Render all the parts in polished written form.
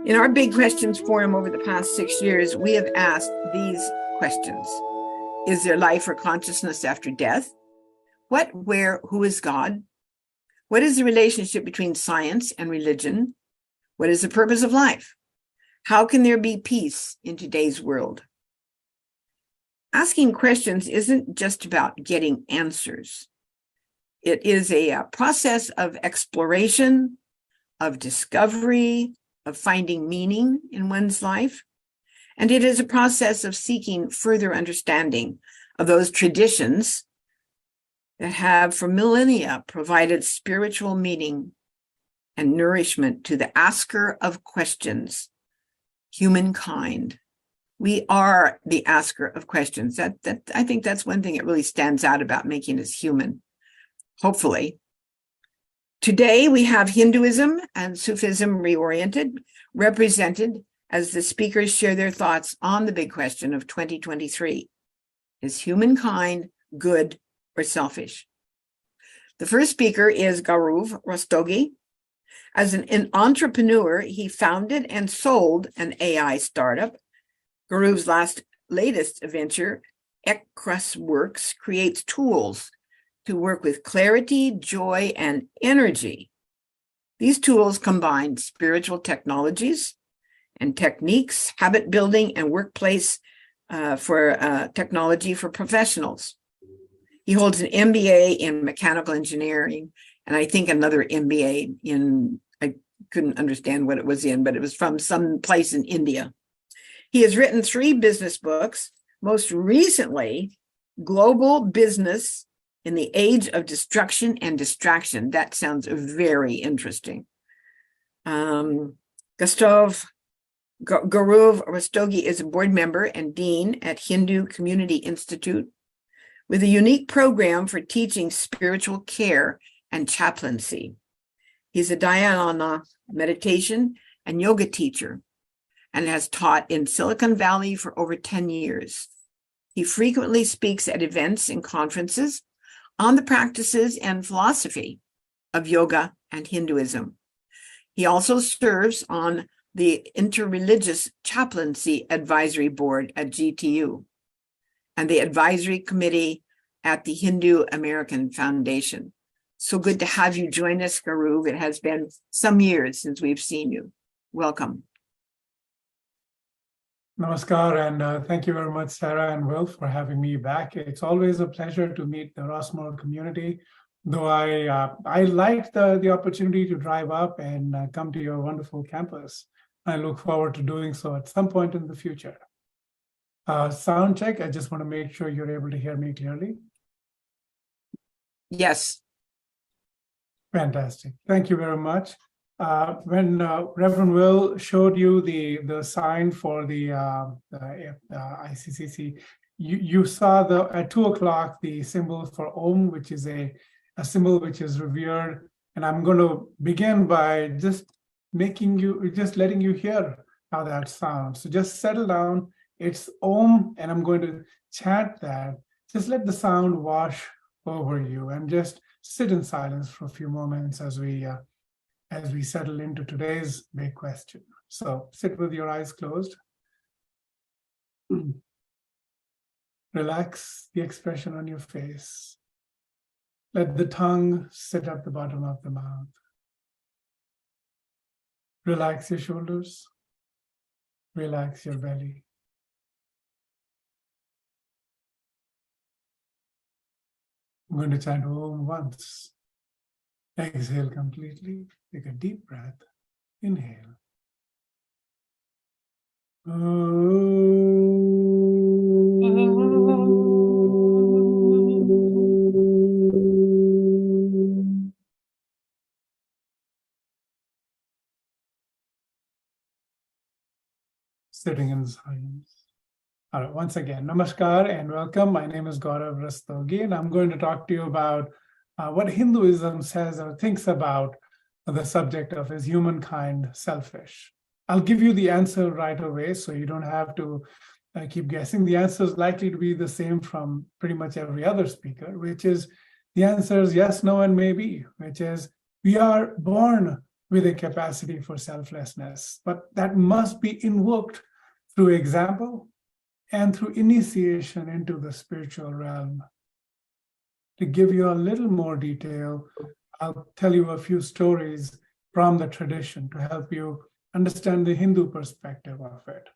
In our Big Questions Forum over the past 6 years, we have asked these questions. Is there life or consciousness after death? What, where, who is God? What is the relationship between science and religion? What is the purpose of life? How can there be peace in today's world? Asking questions isn't just about getting answers. It is a process of exploration, of discovery, of finding meaning in one's life. And it is a process of seeking further understanding of those traditions that have for millennia provided spiritual meaning and nourishment to the asker of questions, humankind. We are the asker of questions. I think that's one thing that really stands out about making us human, hopefully. Today, we have Hinduism and Sufism reoriented, represented as the speakers share their thoughts on the big question of 2023. Is humankind good or selfish? The first speaker is Gaurav Rastogi. As an entrepreneur, he founded and sold an AI startup. Gaurav's latest venture, Works, creates tools to work with clarity, joy, and energy. These tools combine spiritual technologies and techniques, habit building, and workplace technology for professionals. He holds an MBA in mechanical engineering, and I think another MBA in, I couldn't understand what it was in, but it was from some place in India. He has written 3 business books, most recently, Global Business in the Age of Destruction and Distraction. That sounds very interesting. Gaurav Rastogi is a board member and dean at Hindu Community Institute with a unique program for teaching spiritual care and chaplaincy. He's a dhyana meditation and yoga teacher and has taught in Silicon Valley for over 10 years. He frequently speaks at events and conferences on the practices and philosophy of yoga and Hinduism. He also serves on the Interreligious Chaplaincy Advisory Board at GTU and the Advisory Committee at the Hindu American Foundation. So good to have you join us, Gaurav. It has been some years since we've seen you. Welcome. Namaskar, and thank you very much, Sarah and Will, for having me back. It's always a pleasure to meet the Rossmoor community, though I liked the opportunity to drive up and come to your wonderful campus. I look forward to doing so at some point in the future. Sound check, I just want to make sure you're able to hear me clearly. Yes. Fantastic. Thank you very much. When Reverend Will showed you the sign for the ICCC, you saw at 2 o'clock the symbol for Om, which is a symbol which is revered. And I'm going to begin by just letting you hear how that sounds. So just settle down. It's Om, and I'm going to chant that. Just let the sound wash over you and just sit in silence for a few moments as we settle into today's big question. So sit with your eyes closed. Relax the expression on your face. Let the tongue sit at the bottom of the mouth. Relax your shoulders. Relax your belly. I'm going to chant Om once. Exhale completely. Take a deep breath. Inhale. Sitting in silence. All right, once again, namaskar and welcome. My name is Gaurav Rastogi, and I'm going to talk to you about what Hinduism says or thinks about the subject of is humankind selfish. I'll give you the answer right away, so you don't have to keep guessing. The answer is likely to be the same from pretty much every other speaker, which is the answer is yes, no, and maybe, which is we are born with a capacity for selflessness. But that must be invoked through example and through initiation into the spiritual realm. To give you a little more detail, I'll tell you a few stories from the tradition to help you understand the Hindu perspective of it.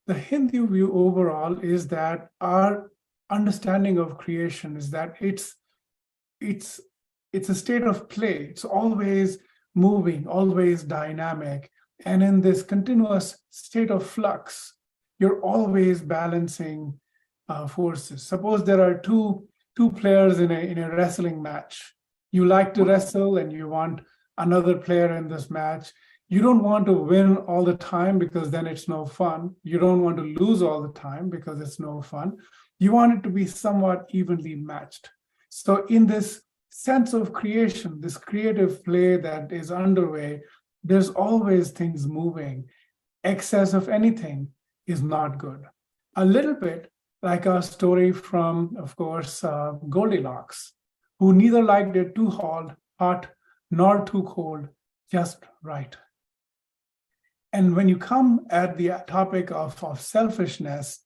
The Hindu view overall is that our understanding of creation is that it's a state of play. It's always moving, always dynamic. And in this continuous state of flux, you're always balancing forces. Suppose there are two players in a wrestling match. You like to wrestle and you want another player in this match. You don't want to win all the time because then it's no fun. You don't want to lose all the time because it's no fun. You want it to be somewhat evenly matched. So in this sense of creation, this creative play that is underway, there's always things moving. Excess of anything is not good. A little bit like our story from, of course, Goldilocks, who neither liked it too hot nor too cold, just right. And when you come at the topic of selfishness,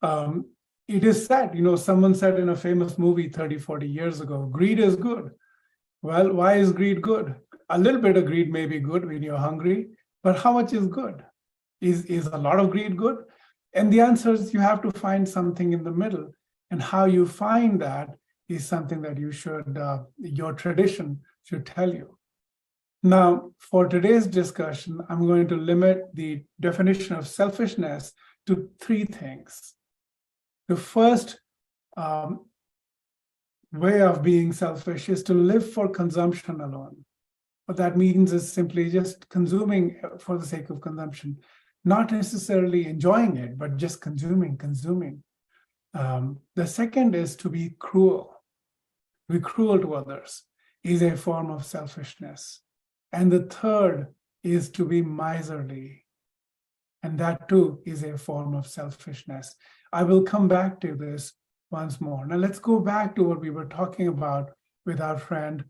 it is said, someone said in a famous movie 30, 40 years ago, greed is good. Well, why is greed good? A little bit of greed may be good when you're hungry, but how much is good? Is a lot of greed good? And the answer is you have to find something in the middle. And how you find that is something that your tradition should tell you. Now, for today's discussion, I'm going to limit the definition of selfishness to three things. The first way of being selfish is to live for consumption alone. What that means is simply just consuming for the sake of consumption, not necessarily enjoying it, but just consuming. The second is to be cruel. To be cruel to others is a form of selfishness. And the third is to be miserly. And that too is a form of selfishness. I will come back to this once more. Now let's go back to what we were talking about with our friend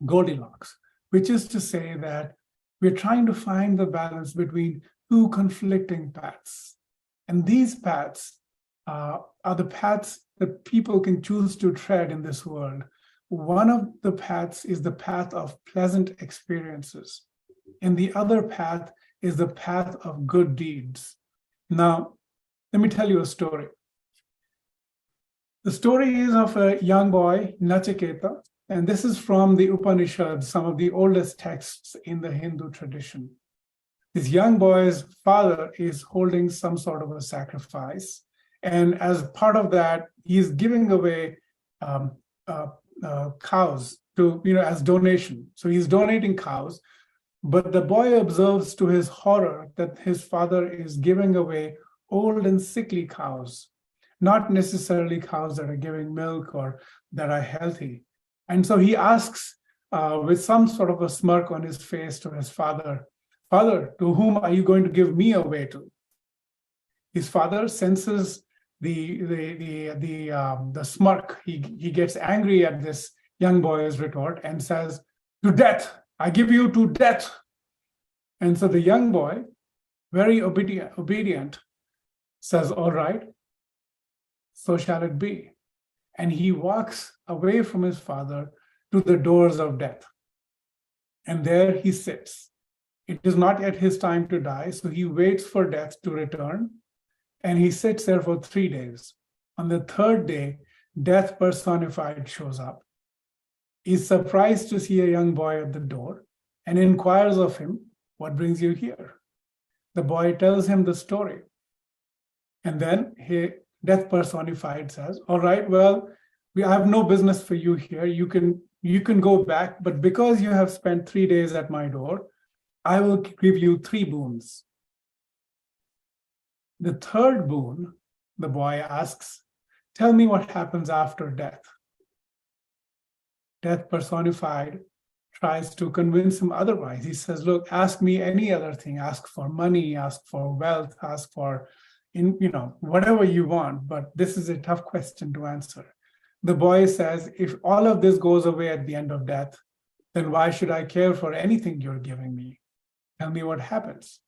Goldilocks, which is to say that we're trying to find the balance between two conflicting paths. And these paths are the paths that people can choose to tread in this world. One of the paths is the path of pleasant experiences, and the other path is the path of good deeds. Now, let me tell you a story. The story is of a young boy, Nachiketa, and this is from the Upanishads, some of the oldest texts in the Hindu tradition. This young boy's father is holding some sort of a sacrifice, and as part of that, he's giving away cows to, as donation. So he's donating cows, but the boy observes to his horror that his father is giving away old and sickly cows, not necessarily cows that are giving milk or that are healthy. And so he asks with some sort of a smirk on his face to his father, "Father, to whom are you going to give me away to?" His father senses the smirk. He gets angry at this young boy's retort and says, "To death, I give you to death." And so the young boy, very obedient, says, "All right, so shall it be." And he walks away from his father to the doors of death. And there he sits. It is not yet his time to die, so he waits for death to return. And he sits there for 3 days. On the third day, death personified shows up. He's surprised to see a young boy at the door and inquires of him, "What brings you here?" The boy tells him the story. And then death personified says, "All right, well, I have no business for you here. You can go back, but because you have spent 3 days at my door, I will give you 3 boons. The third boon," the boy asks, "tell me what happens after death." Death personified tries to convince him otherwise. He says, "Look, ask me any other thing. Ask for money, ask for wealth, ask for whatever you want, but this is a tough question to answer." The boy says, "If all of this goes away at the end of death, then why should I care for anything you're giving me? Tell me what happens.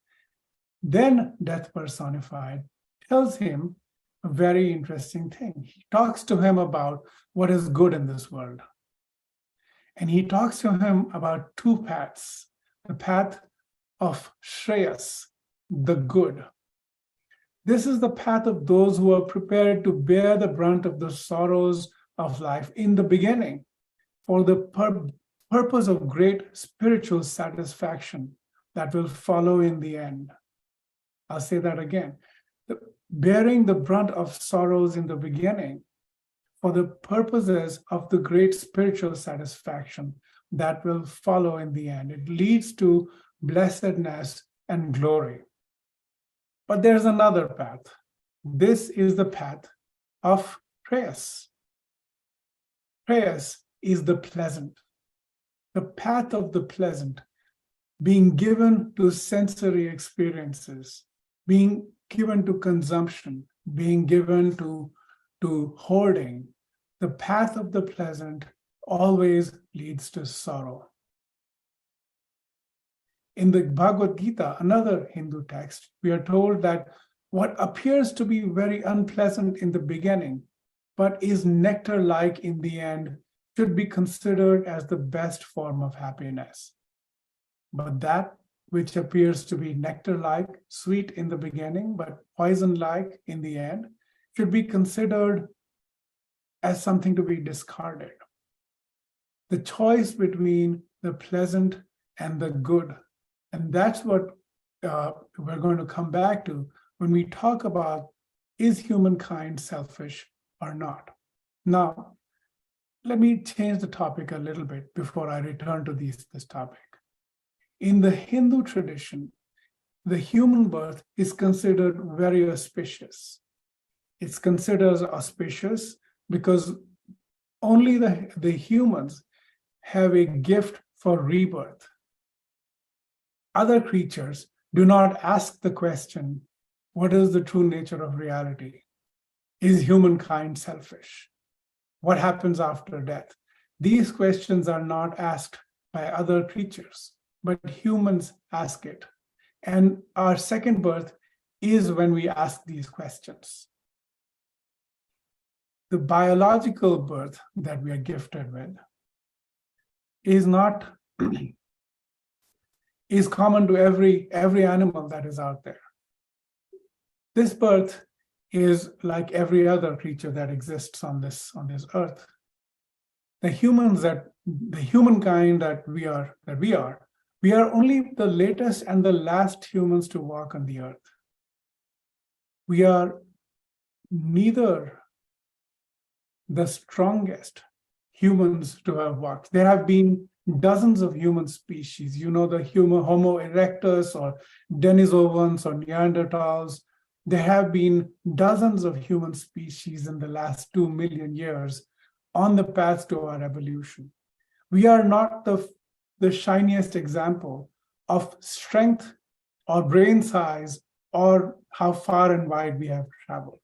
Then death personified tells him a very interesting thing. He talks to him about what is good in this world. And he talks to him about two paths, the path of Shreyas, the good. This is the path of those who are prepared to bear the brunt of the sorrows of life in the beginning for the purpose of great spiritual satisfaction that will follow in the end. I'll say that again. Bearing the brunt of sorrows in the beginning for the purposes of the great spiritual satisfaction that will follow in the end. It leads to blessedness and glory. But there's another path. This is the path of prayers. Prayers is the pleasant, the path of the pleasant, being given to sensory experiences, being given to consumption, being given to hoarding. The path of the pleasant always leads to sorrow. In the Bhagavad Gita, another Hindu text, we are told that what appears to be very unpleasant in the beginning, but is nectar-like in the end, should be considered as the best form of happiness. But that which appears to be nectar-like, sweet in the beginning, but poison-like in the end, should be considered as something to be discarded. The choice between the pleasant and the good, and that's what we're going to come back to when we talk about, is humankind selfish or not? Now, let me change the topic a little bit before I return to this topic. In the Hindu tradition, the human birth is considered very auspicious. It's considered auspicious because only the humans have a gift for rebirth. Other creatures do not ask the question, what is the true nature of reality? Is humankind selfish? What happens after death? These questions are not asked by other creatures, but humans ask it. And our second birth is when we ask these questions. The biological birth that we are gifted with is not is common to every animal that is out there. This birth is like every other creature that exists on this earth. The humankind that we are only the latest and the last humans to walk on the earth. We are neither the strongest humans to have walked. There have been dozens of human species, the Homo erectus or Denisovans or Neanderthals. There have been dozens of human species in the last 2 million years on the path to our evolution. We are not the shiniest example of strength or brain size or how far and wide we have traveled.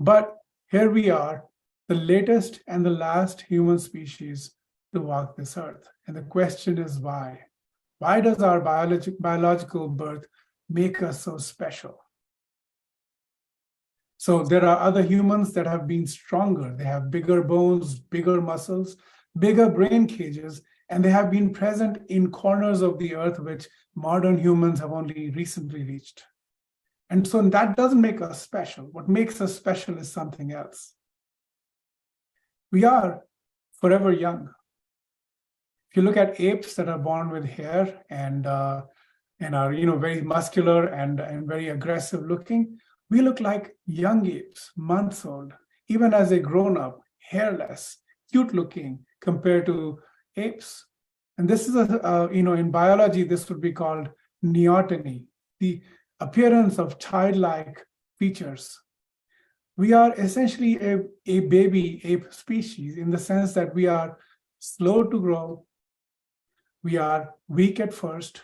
But here we are, the latest and the last human species to walk this earth. And the question is why? Why does our biological birth make us so special? So there are other humans that have been stronger. They have bigger bones, bigger muscles, bigger brain cages, and they have been present in corners of the earth which modern humans have only recently reached. And so that doesn't make us special. What makes us special is something else. We are forever young. If you look at apes that are born with hair and are very muscular and very aggressive looking, we look like young apes, months old, even as a grown-up, hairless, cute looking compared to apes. And this is in biology, this would be called neoteny, the appearance of childlike features. We are essentially a baby ape species in the sense that we are slow to grow, we are weak at first,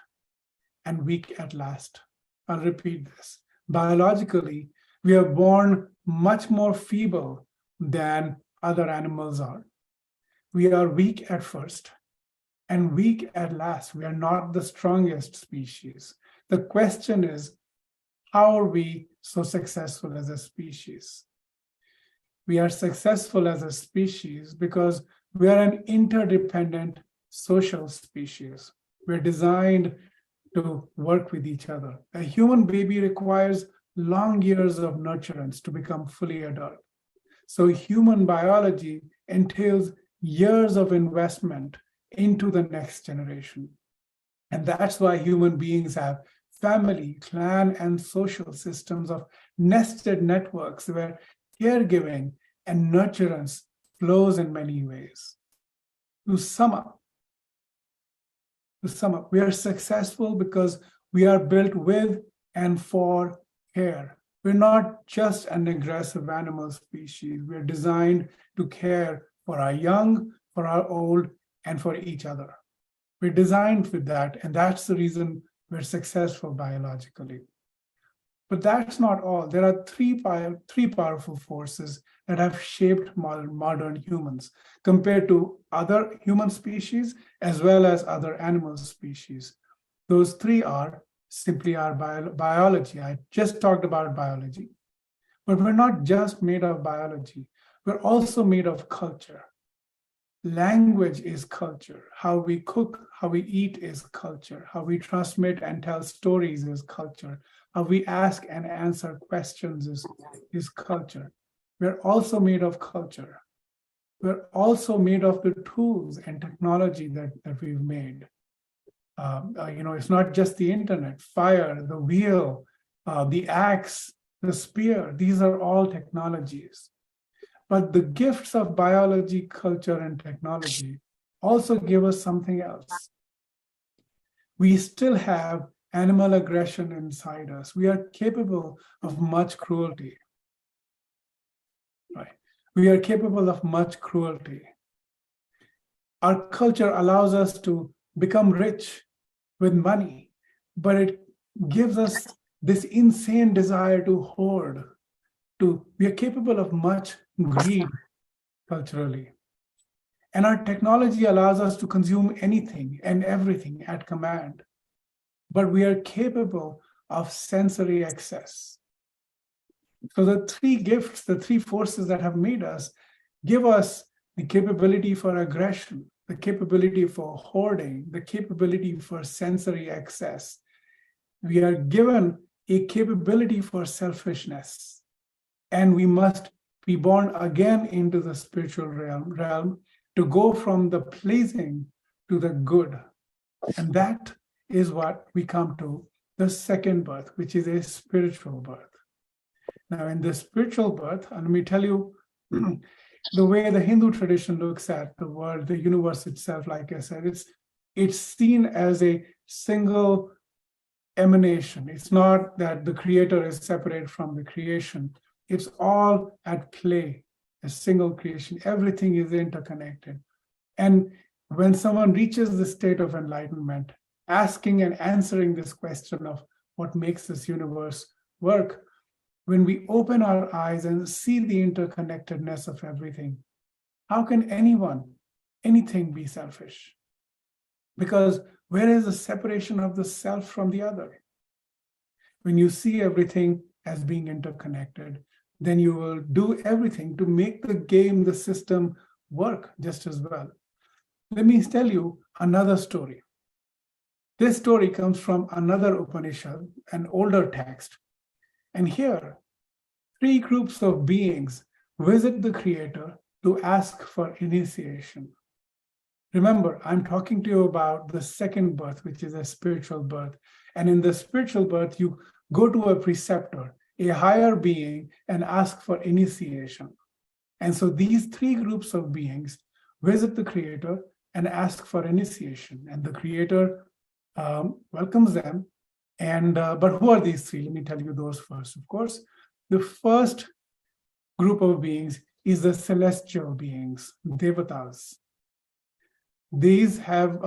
and weak at last. I'll repeat this. Biologically, we are born much more feeble than other animals are. We are weak at first, and weak at last. We are not the strongest species. The question is, how are we so successful as a species? We are successful as a species because we are an interdependent social species. We're designed to work with each other. A human baby requires long years of nurturance to become fully adult. So human biology entails years of investment into the next generation. And that's why human beings have family, clan, and social systems of nested networks where caregiving and nurturance flows in many ways. To sum up, we are successful because we are built with and for care. We're not just an aggressive animal species. We're designed to care for our young, for our old, and for each other. We're designed with that, and that's the reason we're successful biologically. But that's not all. There are three powerful forces that have shaped modern humans compared to other human species as well as other animal species. Those three are simply our biology. I just talked about biology. But we're not just made of biology. We're also made of culture. Language is culture. How we cook, how we eat is culture. How we transmit and tell stories is culture. How we ask and answer questions is culture. We're also made of culture. We're also made of the tools and technology that we've made. It's not just the internet, fire, the wheel, the axe, the spear. These are all technologies. But the gifts of biology, culture, and technology also give us something else. We still have animal aggression inside us. We are capable of much cruelty. Right? We are capable of much cruelty. Our culture allows us to become rich with money, but it gives us this insane desire to hoard. We are capable of much greed culturally. And our technology allows us to consume anything and everything at command. But we are capable of sensory excess. So the three gifts, the three forces that have made us, give us the capability for aggression, the capability for hoarding, the capability for sensory excess. We are given a capability for selfishness. And we must be born again into the spiritual realm to go from the pleasing to the good. And that is what we come to the second birth, which is a spiritual birth. Now, in the spiritual birth, and let me tell you, the way the Hindu tradition looks at the world, the universe itself, like I said, it's seen as a single emanation. It's not that the creator is separate from the creation. It's all at play, a single creation. Everything is interconnected. And when someone reaches the state of enlightenment, asking and answering this question of what makes this universe work, when we open our eyes and see the interconnectedness of everything, how can anything be selfish? Because where is the separation of the self from the other? When you see everything as being interconnected, then you will do everything to make the game, the system work just as well. Let me tell you another story. This story comes from another Upanishad, an older text. And here, three groups of beings visit the Creator to ask for initiation. Remember, I'm talking to you about the second birth, which is a spiritual birth. And in the spiritual birth, you go to a preceptor, a higher being, and ask for initiation. And so these three groups of beings visit the Creator and ask for initiation. And the Creator welcomes them. And but who are these three? Let me tell you those first. Of course, the first group of beings is the celestial beings, devatas. These have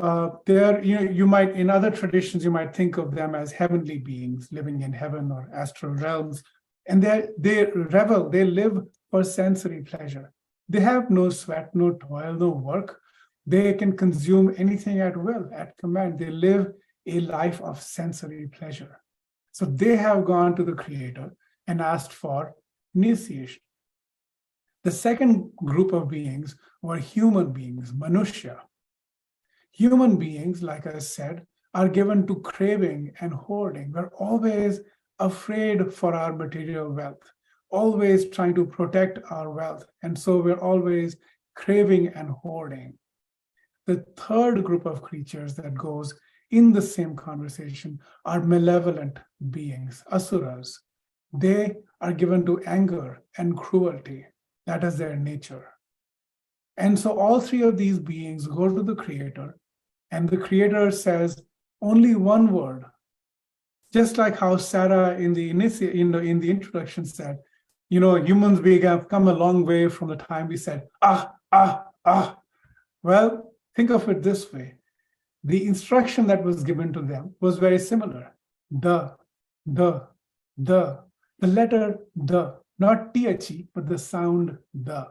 you might, in other traditions, you might think of them as heavenly beings living in heaven or astral realms. And they revel, they live for sensory pleasure. They have no sweat, no toil, no work. They can consume anything at will, at command. They live a life of sensory pleasure. So they have gone to the Creator and asked for initiation. The second group of beings were human beings, Manushya. Human beings, like I said, are given to craving and hoarding. We're always afraid for our material wealth, always trying to protect our wealth. And so we're always craving and hoarding. The third group of creatures that goes in the same conversation are malevolent beings, asuras. They are given to anger and cruelty. That is their nature. And so all three of these beings go to the Creator, and the Creator says only one word. Just like how Sarah in the introduction said, humans have come a long way from the time we said, ah, ah, ah. Well, think of it this way. The instruction that was given to them was very similar. The letter the, not THE, but the sound the.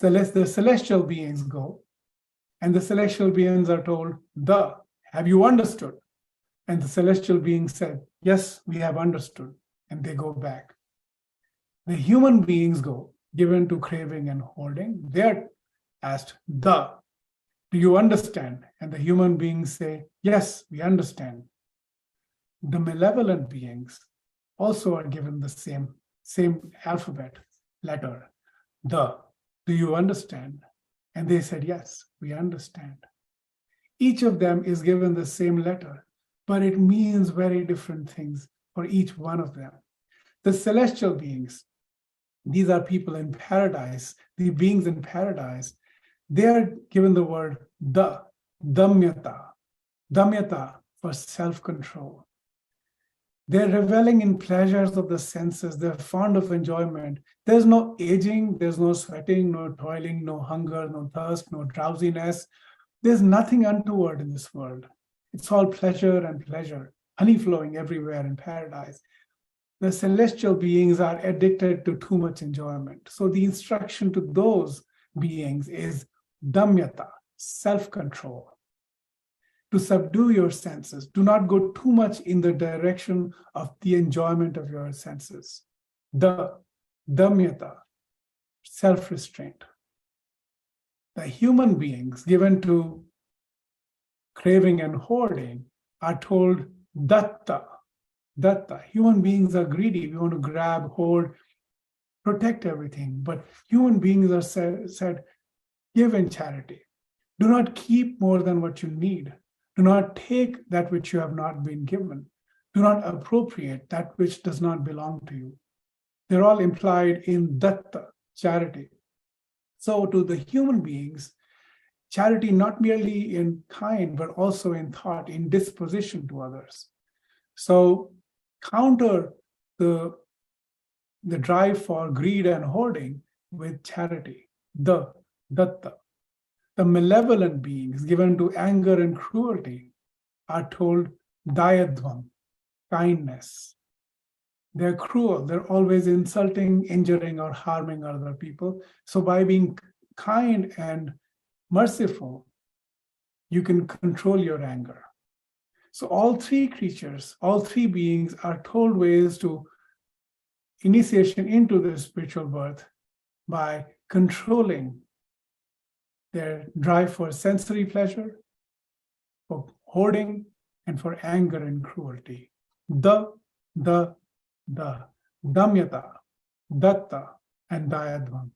The celestial beings go, and the celestial beings are told, have you understood? And the celestial beings said, yes, we have understood, and they go back. The human beings go, given to craving and hoarding. They're asked, do you understand? And the human beings say, yes, we understand. The malevolent beings also are given the same alphabet letter, do you understand? And they said, yes, we understand. Each of them is given the same letter, but it means very different things for each one of them. The celestial beings, these are people in paradise, the beings in paradise, they are given the word damyata for self-control. They're reveling in pleasures of the senses. They're fond of enjoyment. There's no aging, there's no sweating, no toiling, no hunger, no thirst, no drowsiness. There's nothing untoward in this world. It's all pleasure and pleasure, honey flowing everywhere in paradise. The celestial beings are addicted to too much enjoyment. So the instruction to those beings is damyata, self-control. To subdue your senses. Do not go too much in the direction of the enjoyment of your senses. Damyata, self-restraint. The human beings given to craving and hoarding are told datta. Human beings are greedy. We want to grab, hoard, protect everything. But human beings are said, give in charity. Do not keep more than what you need. Do not take that which you have not been given. Do not appropriate that which does not belong to you. They're all implied in datta, charity. So to the human beings, charity not merely in kind, but also in thought, in disposition to others. So counter the drive for greed and hoarding with charity, datta. The malevolent beings given to anger and cruelty are told dayadvam, kindness. They're cruel. They're always insulting, injuring, or harming other people. So by being kind and merciful, you can control your anger. So all three creatures, all three beings are told ways to initiation into the spiritual birth by controlling their drive for sensory pleasure, for hoarding, and for anger and cruelty. Damyata, datta, and dayadvam.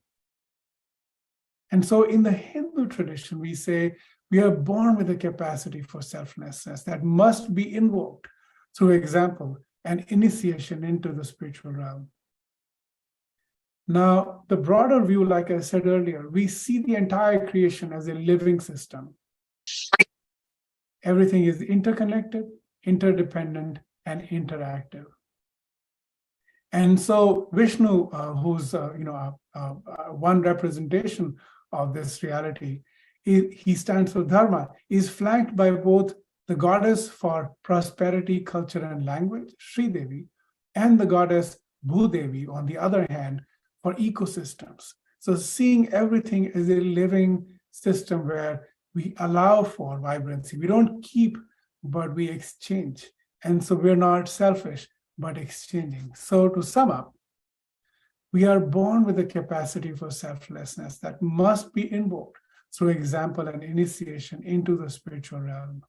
And so in the Hindu tradition, we say we are born with a capacity for selflessness that must be invoked through example and initiation into the spiritual realm. Now, the broader view, like I said earlier, we see the entire creation as a living system. Everything is interconnected, interdependent, and interactive. And so Vishnu, who's one representation of this reality, he stands for Dharma, is flanked by both the goddess for prosperity, culture, and language, Sri Devi, and the goddess Bhudevi, on the other hand, for ecosystems. So seeing everything as a living system where we allow for vibrancy. We don't keep, but we exchange. And so we're not selfish, but exchanging. So to sum up, we are born with a capacity for selflessness that must be invoked through example and initiation into the spiritual realm.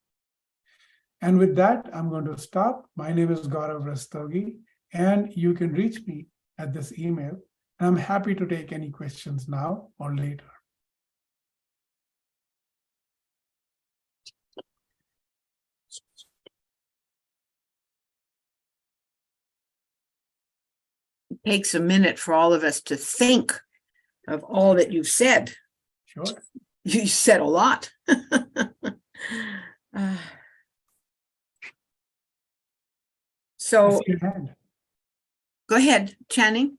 And with that, I'm going to stop. My name is Gaurav Rastogi, and you can reach me at this email. And I'm happy to take any questions now or later. It takes a minute for all of us to think of all that you've said. Sure. You said a lot. So go ahead, Channing.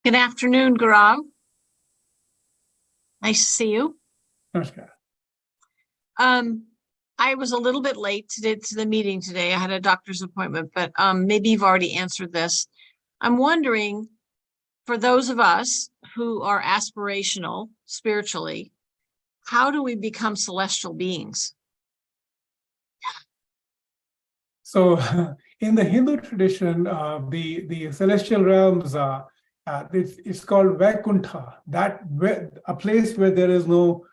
Good afternoon, Gaurav. Nice to see you. Namaskar. I was a little bit late to the meeting today. I had a doctor's appointment, but maybe you've already answered this. I'm wondering, for those of us who are aspirational spiritually, how do we become celestial beings? So in the Hindu tradition, the celestial realms, it's called Vaikuntha, a place where there is no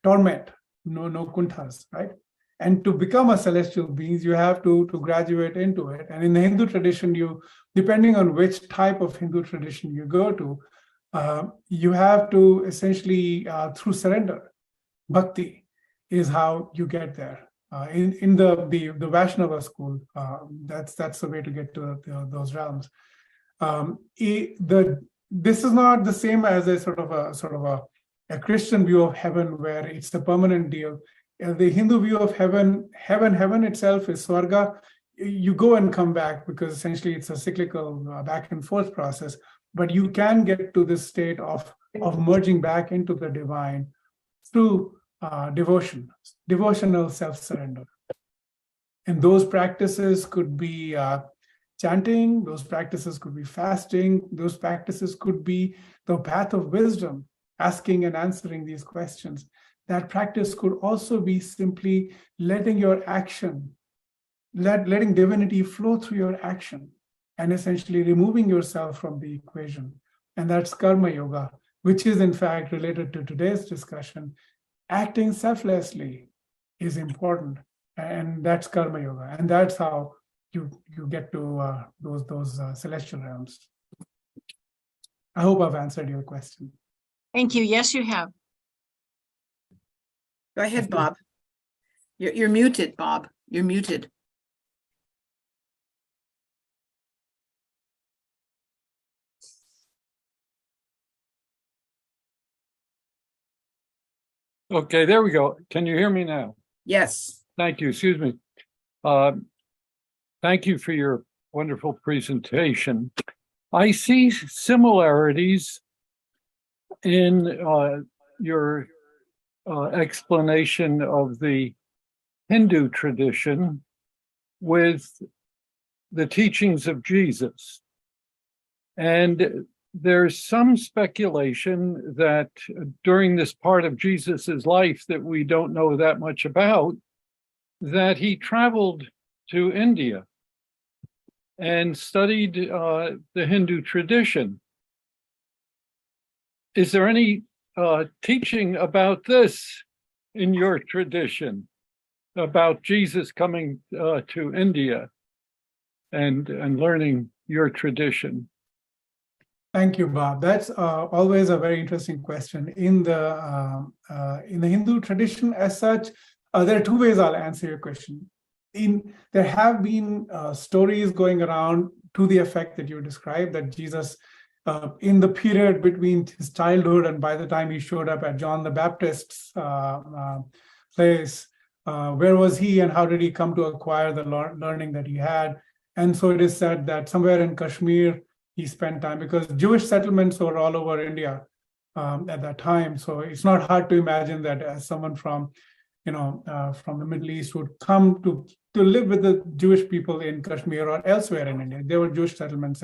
torment, no kunthas, right? And to become a celestial beings, you have to graduate into it. And in the Hindu tradition, depending on which type of Hindu tradition you go to, you have to essentially, through surrender, bhakti is how you get there. In the Vaishnava school, that's the way to get to those realms. This is not the same as a sort of a Christian view of heaven, where it's a permanent deal. The Hindu view of heaven itself is Swarga. You go and come back, because essentially it's a cyclical back and forth process. But you can get to this state of merging back into the divine through devotional self-surrender. And those practices could be chanting, those practices could be fasting, those practices could be the path of wisdom, asking and answering these questions. That practice could also be simply letting your action, letting divinity flow through your action, and essentially removing yourself from the equation. And that's karma yoga, which is in fact related to today's discussion. Acting selflessly is important, and that's karma yoga, and that's how you get to those celestial realms. I hope I've answered your question. Thank you. Yes, you have. Go ahead, Bob. You're muted, Bob. You're muted. Okay, there we go. Can you hear me now? Yes. Thank you. Excuse me. Thank you for your wonderful presentation. I see similarities in your explanation of the Hindu tradition with the teachings of Jesus. And there's some speculation that during this part of Jesus's life that we don't know that much about, that he traveled to India and studied the Hindu tradition. Is there any teaching about this in your tradition, about Jesus coming to India and learning your tradition? Thank you, Bob. That's always a very interesting question. In the Hindu tradition, as such, there are two ways I'll answer your question. There have been stories going around to the effect that you described, that Jesus, in the period between his childhood and by the time he showed up at John the Baptist's place, where was he and how did he come to acquire the learning that he had? And so it is said that somewhere in Kashmir, he spent time, because Jewish settlements were all over India at that time. So it's not hard to imagine that as someone from the Middle East would come to live with the Jewish people in Kashmir or elsewhere in India. There were Jewish settlements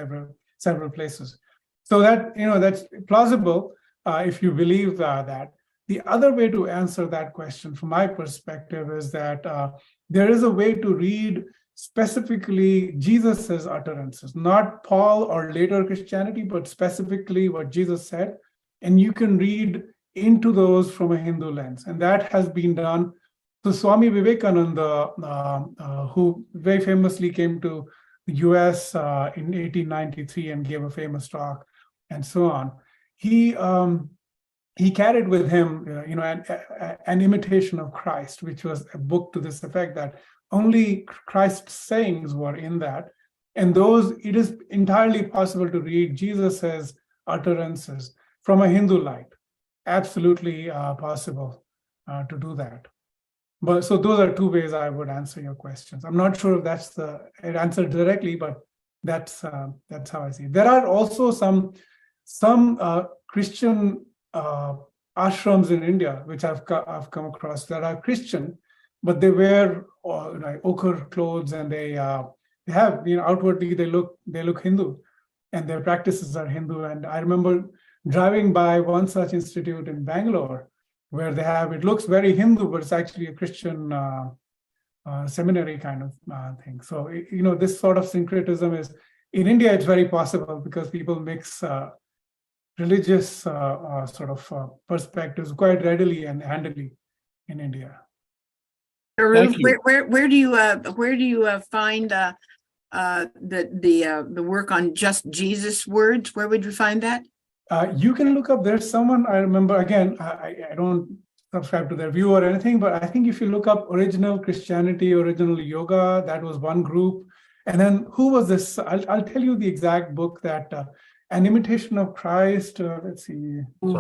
several places. So that, that's plausible if you believe that. The other way to answer that question from my perspective is that there is a way to read specifically Jesus's utterances, not Paul or later Christianity, but specifically what Jesus said. And you can read into those from a Hindu lens. And that has been done. So Swami Vivekananda, who very famously came to the US in 1893 and gave a famous talk and so on, he carried with him, an imitation of Christ, which was a book to this effect that only Christ's sayings were in that. And those, it is entirely possible to read Jesus's utterances from a Hindu light. Absolutely possible to do that. But so those are two ways I would answer your questions. I'm not sure if that's the answer directly, but that's how I see it. There are also some Christian ashrams in India, which I've come across, that are Christian, but they wear ochre clothes, and they have, outwardly they look Hindu, and their practices are Hindu. And I remember driving by one such institute in Bangalore, where they have, it looks very Hindu, but it's actually a Christian seminary kind of thing. So, this sort of syncretism is, in India, it's very possible because people mix religious sort of perspectives quite readily and handily in India. Thank you. Where do you find the work on just Jesus words? Where would you find that? You can look up, there's someone, I remember, again, I don't subscribe to their view or anything, but I think if you look up original Christianity, original yoga, that was one group. And then who was this? I'll tell you the exact book that, An Imitation of Christ, let's see. Who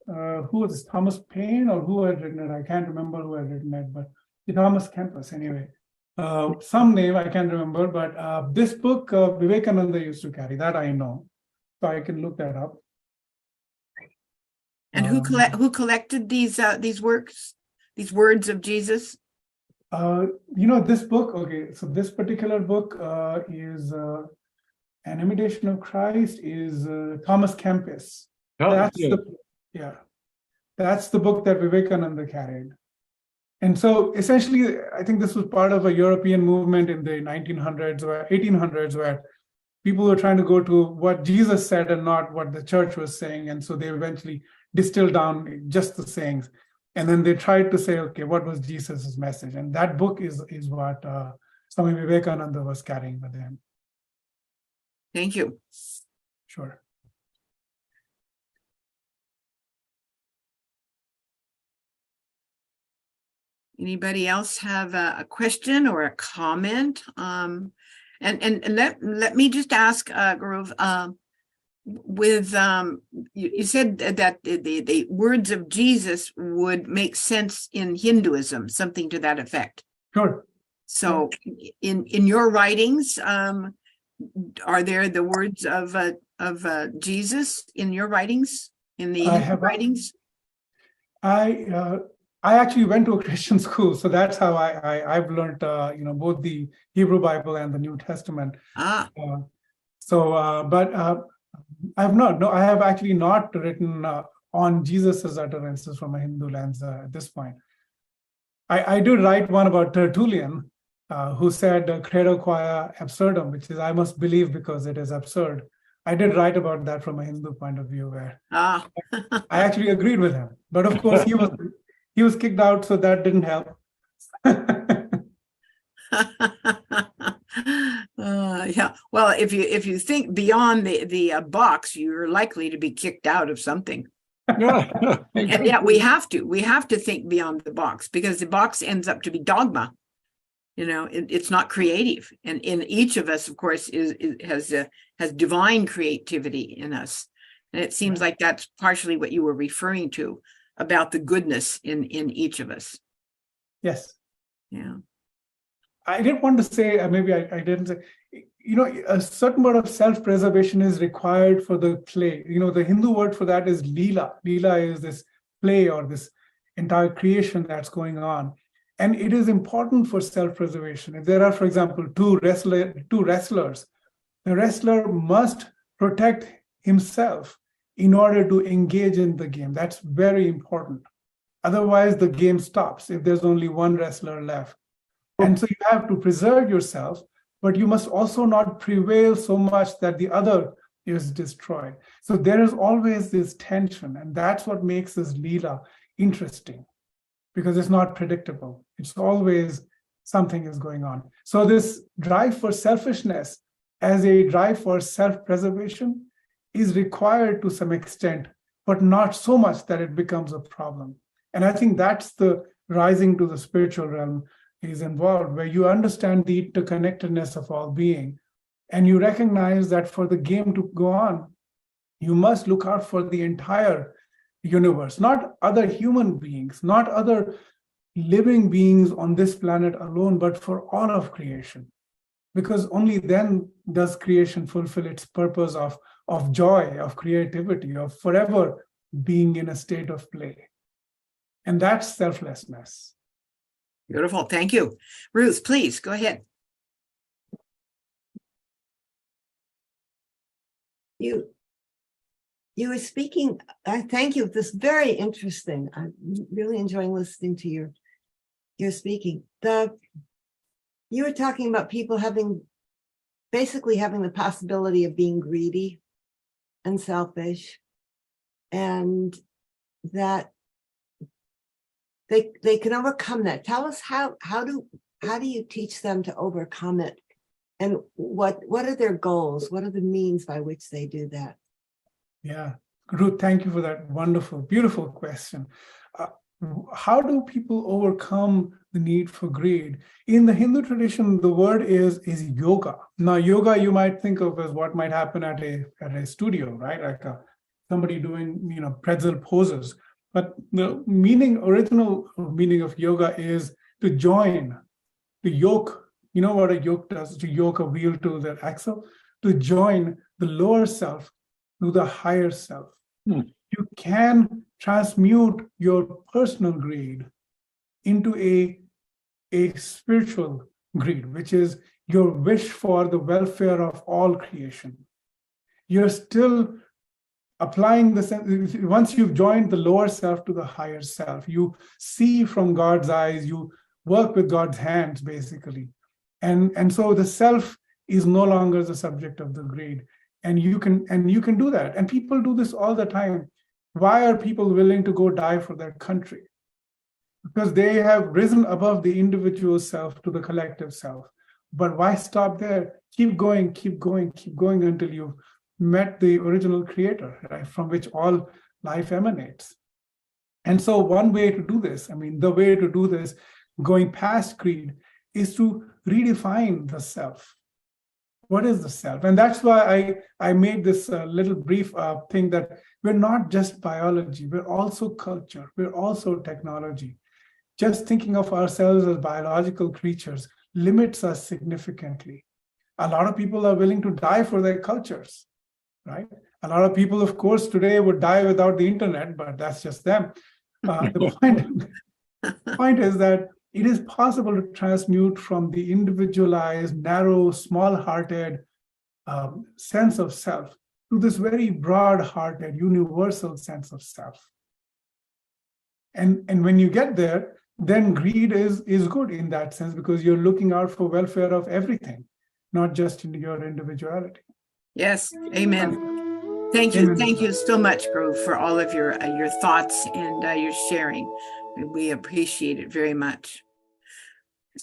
was this, Thomas Paine, or who had written it? I can't remember who had written it, but Thomas Kempis anyway. Some name I can't remember, but this book Vivekananda used to carry, that I know. So I can look that up. And who collected these works, these words of Jesus? This book. Okay, so this particular book is An Imitation of Christ is Thomas Kempis. That's the book that Vivekananda carried. And so essentially, I think this was part of a European movement in the 1900s or 1800s, where people were trying to go to what Jesus said and not what the church was saying. And so they eventually distilled down just the sayings. And then they tried to say, okay, what was Jesus's message? And that book is what Swami Vivekananda was carrying with him. Thank you. Sure. Anybody else have a question or a comment? And let me just ask, Gaurav, with you said that the words of Jesus would make sense in Hinduism, something to that effect. Sure. So in your writings, are there the words of Jesus in your writings, in the Hindu writings? I actually went to a Christian school, so that's how I've learned, both the Hebrew Bible and the New Testament. But I have actually not written on Jesus's utterances from a Hindu lens at this point. I did write one about Tertullian, who said credo quia absurdum, which is I must believe because it is absurd. I did write about that from a Hindu point of view, where I actually agreed with him. But of course, he was kicked out, so that didn't help. Yeah. Well, if you think beyond the box, you're likely to be kicked out of something. And yeah, we have to think beyond the box, because the box ends up to be dogma. It's not creative. And in each of us, of course, has divine creativity in us. And it seems like that's partially what you were referring to about the goodness in each of us. Yes. Yeah. I didn't want to say, maybe I didn't say, a certain amount of self-preservation is required for the play. The Hindu word for that is Leela. Leela is this play or this entire creation that's going on. And it is important for self-preservation. If there are, for example, two wrestlers, the wrestler must protect himself in order to engage in the game. That's very important. Otherwise, the game stops if there's only one wrestler left. And so you have to preserve yourself, but you must also not prevail so much that the other is destroyed. So there is always this tension, and that's what makes this Leela interesting, because it's not predictable. It's always something is going on. So this drive for selfishness as a drive for self-preservation is required to some extent, but not so much that it becomes a problem. And I think that's the rising to the spiritual realm is involved, where you understand the interconnectedness of all being, and you recognize that for the game to go on, you must look out for the entire universe, not other human beings, not other living beings on this planet alone, but for all of creation. Because only then does creation fulfill its purpose of joy, of creativity, of forever being in a state of play. And that's selflessness. Beautiful. Thank you. Ruth, please go ahead. You were speaking, I thank you. This is very interesting. I'm really enjoying listening to your speaking. You were talking about people basically having the possibility of being greedy and selfish, and that they can overcome that. Tell us how do you teach them to overcome it? And what are their goals? What are the means by which they do that? Yeah, Ruth, thank you for that wonderful, beautiful question. How do people overcome the need for greed? In the Hindu tradition, the word is yoga. Now, yoga you might think of as what might happen at a studio, right? Like somebody doing pretzel poses. But the original meaning of yoga is to join, to yoke. You know what a yoke does? To yoke a wheel to the axle, to join the lower self to the higher self. You can transmute your personal greed into a spiritual greed, which is your wish for the welfare of all creation. You're still applying the sense. Once you've joined the lower self to the higher self, you see from God's eyes, you work with God's hands, basically. And so the self is no longer the subject of the greed. And you can do that. And people do this all the time. Why are people willing to go die for their country? Because they have risen above the individual self to the collective self. But why stop there? Keep going, keep going, keep going until you've met the original creator, right, from which all life emanates. And so one way to do this, the way to do this, going past greed, is to redefine the self. What is the self? And that's why I made this little brief thing that we're not just biology, we're also culture, we're also technology. Just thinking of ourselves as biological creatures limits us significantly. A lot of people are willing to die for their cultures, right? A lot of people, of course, today would die without the internet, but that's just them. The point is that it is possible to transmute from the individualized, narrow, small-hearted sense of self to this very broad-hearted, universal sense of self. And when you get there, then greed is good in that sense, because you're looking out for welfare of everything, not just in your individuality. Yes, amen. Thank you. Amen. Thank you so much, Gaurav, for all of your thoughts and your sharing. We appreciate it very much.